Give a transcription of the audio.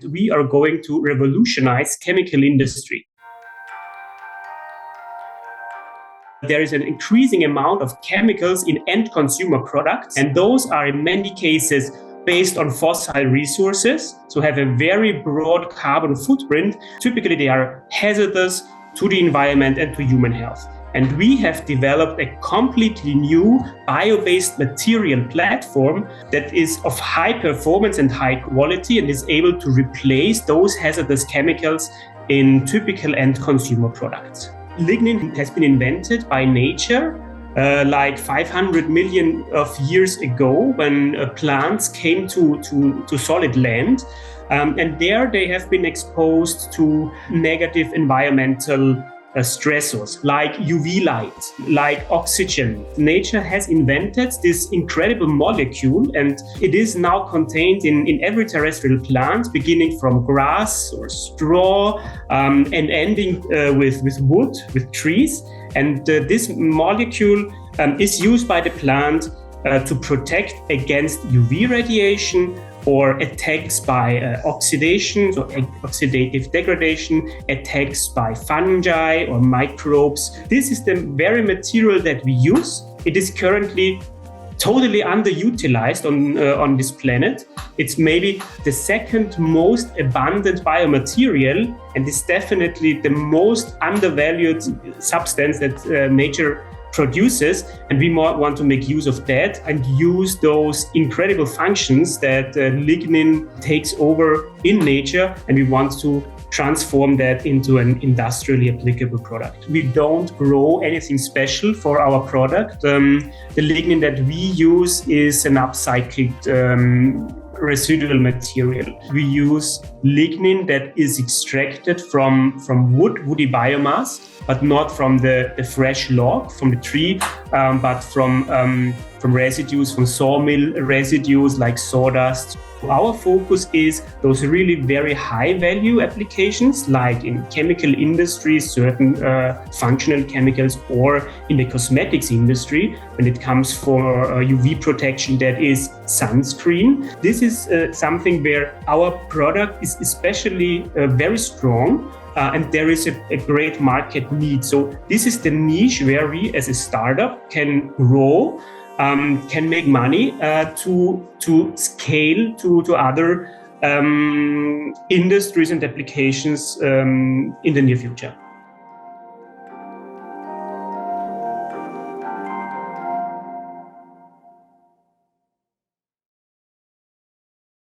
We are going to revolutionize chemical industry. There is an increasing amount of chemicals in end consumer products, and those are in many cases based on fossil resources, so have a very broad carbon footprint. Typically, they are hazardous to the environment and to human health. And we have developed a completely new bio-based material platform that is of high performance and high quality and is able to replace those hazardous chemicals in typical end consumer products. Lignin has been invented by nature like 500 million of years ago when plants came to solid land. And there they have been exposed to negative environmental stressors like UV light, like oxygen. Nature has invented this incredible molecule, and it is now contained in every terrestrial plant, beginning from grass or straw and ending with wood, with trees. And this molecule is used by the plant to protect against UV radiation or attacks by oxidation, so oxidative degradation, attacks by fungi or microbes. This is the very material that we use. It is currently totally underutilized on this planet. It's maybe the second most abundant biomaterial, and is definitely the most undervalued substance that nature produces, and we want to make use of that and use those incredible functions that lignin takes over in nature, and we want to transform that into an industrially applicable product. We don't grow anything special for our product. The lignin that we use is an upcycled residual material. We use lignin that is extracted from woody biomass, but not from the fresh log from the tree, but from residues, from sawmill residues like sawdust. Our focus is those really very high value applications, like in chemical industry, certain functional chemicals, or in the cosmetics industry, when it comes for UV protection, that is sunscreen. This is something where our product is especially very strong. And there is a great market need. So this is the niche where we as a startup can grow, can make money to scale to other industries and applications in the near future.